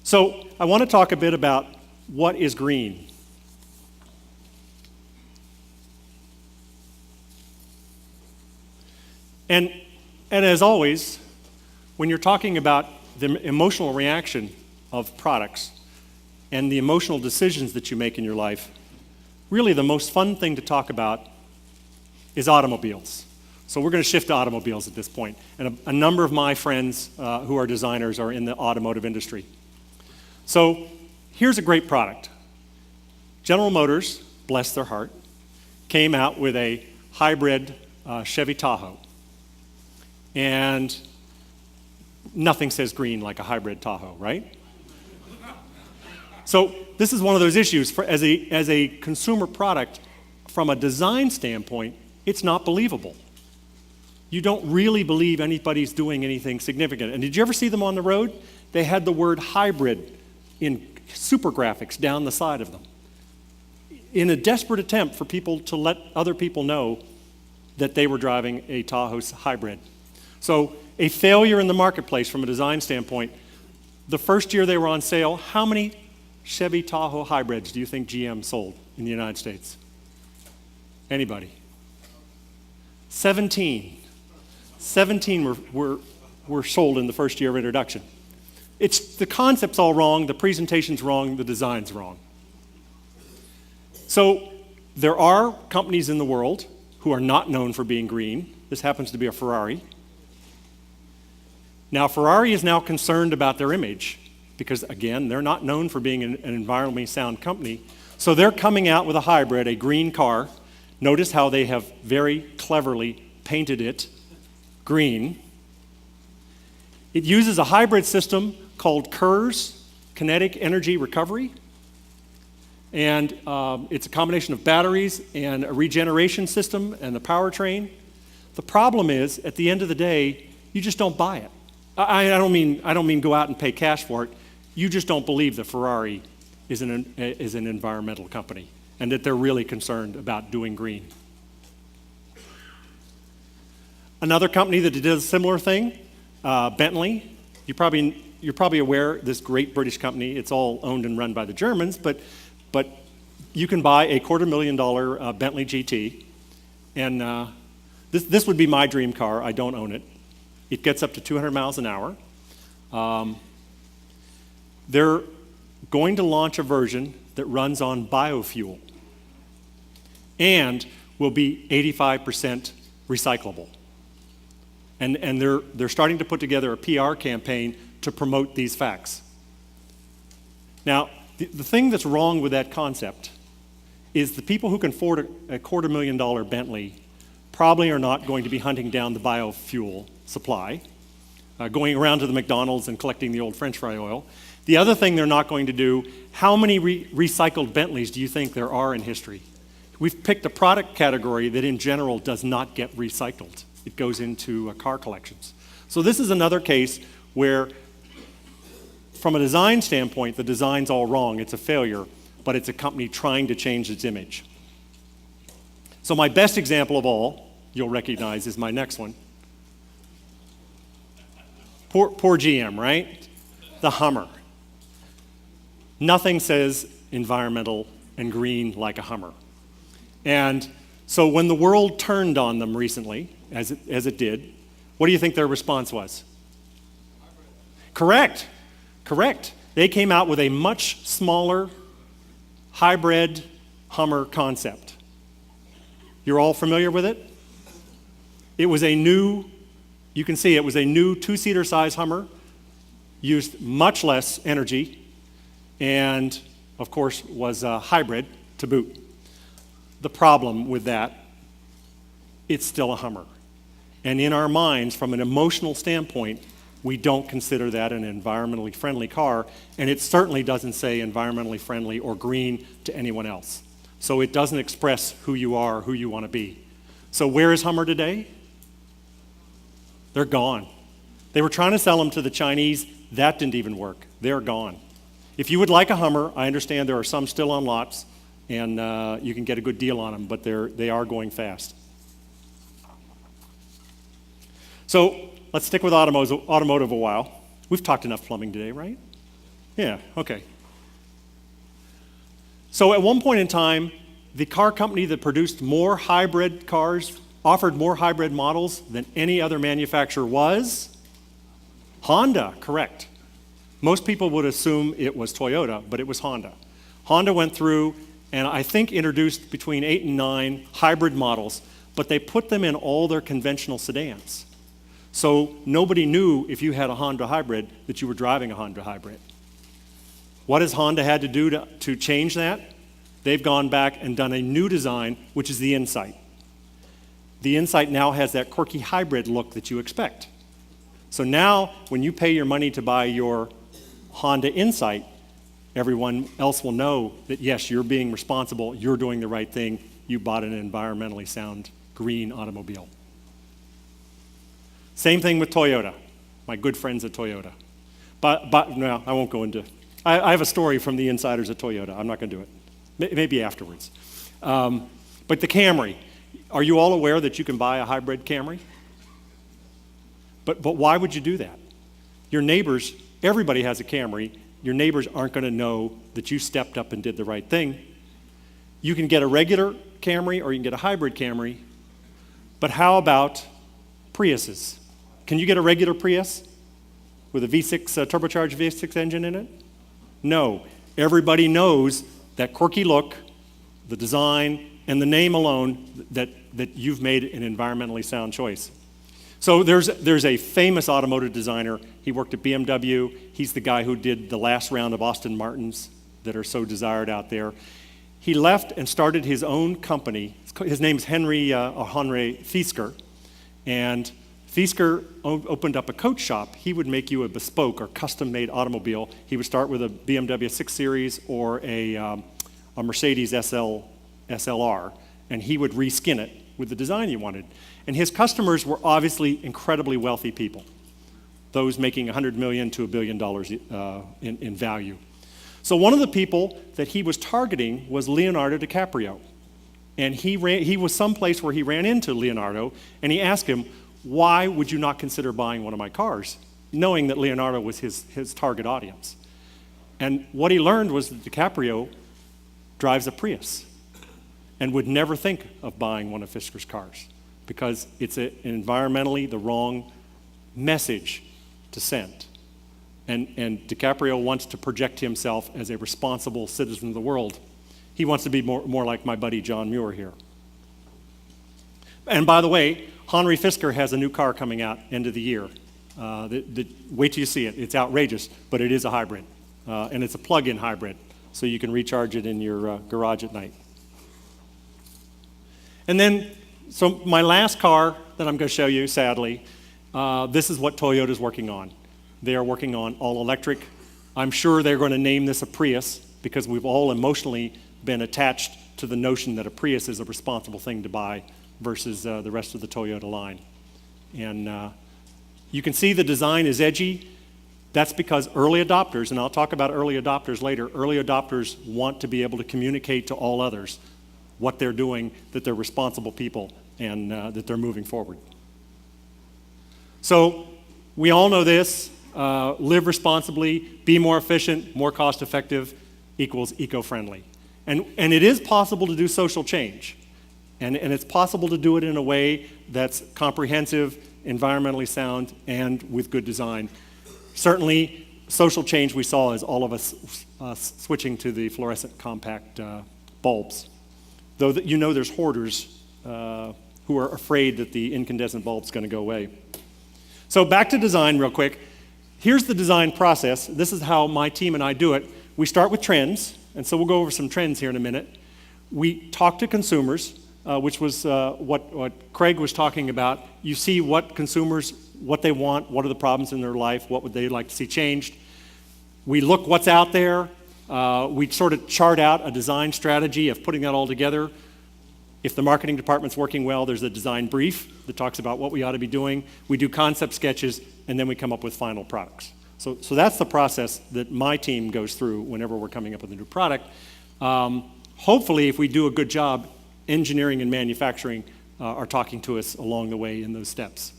So I want to talk a bit about what is green. And as always, when you're talking about the emotional reaction of products and the emotional decisions that you make in your life, really the most fun thing to talk about is automobiles. So we're going to shift to automobiles at this point. And a number of my friends who are designers are in the automotive industry. So here's a great product. General Motors, bless their heart, came out with a hybrid Chevy Tahoe. And nothing says green like a hybrid Tahoe, right? So this is one of those issues. As a consumer product, from a design standpoint, it's not believable. You don't really believe anybody's doing anything significant. And did you ever see them on the road? They had the word hybrid in super graphics down the side of them, in a desperate attempt for people to let other people know that they were driving a Tahoe hybrid. So a failure in the marketplace from a design standpoint. The first year they were on sale, how many Chevy Tahoe hybrids do you think GM sold in the United States? Anybody? 17. 17 were sold in the first year of introduction. The concept's all wrong, the presentation's wrong, the design's wrong. So there are companies in the world who are not known for being green. This happens to be a Ferrari. Now, Ferrari is now concerned about their image because, again, they're not known for being an environmentally sound company. So they're coming out with a hybrid, a green car. Notice how they have very cleverly painted it green. It uses a hybrid system called KERS, Kinetic Energy Recovery. And it's a combination of batteries and a regeneration system and the powertrain. The problem is, at the end of the day, you just don't buy it. I don't mean go out and pay cash for it. You just don't believe that Ferrari is an environmental company and that they're really concerned about doing green. Another company that did a similar thing, Bentley. You're probably aware this great British company. It's all owned and run by the Germans, but you can buy a $250,000 Bentley GT, and this would be my dream car. I don't own it. It gets up to 200 miles an hour. They're going to launch a version that runs on biofuel and will be 85% recyclable. And they're starting to put together a PR campaign to promote these facts. Now, the thing that's wrong with that concept is the people who can afford a $250,000 Bentley probably are not going to be hunting down the biofuel supply, going around to the McDonald's and collecting the old French fry oil. The other thing they're not going to do, how many recycled Bentleys do you think there are in history? We've picked a product category that in general does not get recycled. It goes into car collections. So this is another case where, from a design standpoint, the design's all wrong. It's a failure, but it's a company trying to change its image. So my best example of all, you'll recognize, is my next one. Poor GM, right? The Hummer. Nothing says environmental and green like a Hummer. And so when the world turned on them recently, as it did, what do you think their response was? Correct. They came out with a much smaller hybrid Hummer concept. You're all familiar with it? It was a new, you can see it was a new two-seater size Hummer, used much less energy, and of course was a hybrid to boot. The problem with that, it's still a Hummer. And in our minds, from an emotional standpoint, we don't consider that an environmentally friendly car, and it certainly doesn't say environmentally friendly or green to anyone else. So it doesn't express who you are, who you want to be. So where is Hummer today? They're gone. They were trying to sell them to the Chinese. That didn't even work. They're gone. If you would like a Hummer, I understand there are some still on lots, and you can get a good deal on them, but they are going fast. So let's stick with automotive a while. We've talked enough plumbing today, right? Yeah, okay. So at one point in time, the car company that produced more hybrid cars, offered more hybrid models than any other manufacturer was Honda, correct. Most people would assume it was Toyota, but it was Honda. Honda went through and I think introduced between 8 and 9 hybrid models, but they put them in all their conventional sedans. So nobody knew if you had a Honda hybrid that you were driving a Honda hybrid. What has Honda had to do to change that? They've gone back and done a new design, which is the Insight. The Insight now has that quirky hybrid look that you expect. So now, when you pay your money to buy your Honda Insight, everyone else will know that yes, you're being responsible, you're doing the right thing, you bought an environmentally sound green automobile. Same thing with Toyota, my good friends at Toyota. But no, I won't go into, I have a story from the insiders at Toyota, I'm not gonna do it, maybe afterwards. But the Camry, are you all aware that you can buy a hybrid Camry? But why would you do that? Your neighbors, everybody has a Camry, your neighbors aren't gonna know that you stepped up and did the right thing. You can get a regular Camry or you can get a hybrid Camry, but how about Priuses? Can you get a regular Prius with a V6, turbocharged V6 engine in it? No, everybody knows that quirky look, the design, and the name alone that you've made an environmentally sound choice. So there's a famous automotive designer. He worked at BMW. He's the guy who did the last round of Aston Martins that are so desired out there. He left and started his own company. His name's Henry Fisker. And Fisker opened up a coach shop. He would make you a bespoke or custom-made automobile. He would start with a BMW 6 Series or a Mercedes SLR, and he would reskin it with the design you wanted. And his customers were obviously incredibly wealthy people, those making $100 million to $1 billion in value. So one of the people that he was targeting was Leonardo DiCaprio. And he was someplace where he ran into Leonardo, and he asked him, why would you not consider buying one of my cars, knowing that Leonardo was his target audience? And what he learned was that DiCaprio drives a Prius and would never think of buying one of Fisker's cars because it's environmentally the wrong message to send. And DiCaprio wants to project himself as a responsible citizen of the world. He wants to be more like my buddy John Muir here. And by the way, Henry Fisker has a new car coming out end of the year. Wait till you see it. It's outrageous, but it is a hybrid. And it's a plug-in hybrid, so you can recharge it in your garage at night. And then, so my last car that I'm going to show you, sadly, this is what Toyota's working on. They are working on all electric. I'm sure they're going to name this a Prius because we've all emotionally been attached to the notion that a Prius is a responsible thing to buy versus the rest of the Toyota line. And you can see the design is edgy. That's because early adopters, and I'll talk about early adopters later, early adopters want to be able to communicate to all others what they're doing, that they're responsible people, and that they're moving forward. So we all know this, live responsibly, be more efficient, more cost effective equals eco-friendly. And it is possible to do social change. And it's possible to do it in a way that's comprehensive, environmentally sound, and with good design. Certainly, social change we saw is all of us switching to the fluorescent compact bulbs. Though you know there's hoarders who are afraid that the incandescent bulb's going to go away. So back to design real quick. Here's the design process. This is how my team and I do it. We start with trends, and so we'll go over some trends here in a minute. We talk to consumers, which was what Craig was talking about. You see what consumers, what they want, what are the problems in their life, what would they like to see changed. We look what's out there. We sort of chart out a design strategy of putting that all together. If the marketing department's working well, there's a design brief that talks about what we ought to be doing. We do concept sketches, and then we come up with final products. So that's the process that my team goes through whenever we're coming up with a new product. Hopefully, if we do a good job, engineering and manufacturing are talking to us along the way in those steps.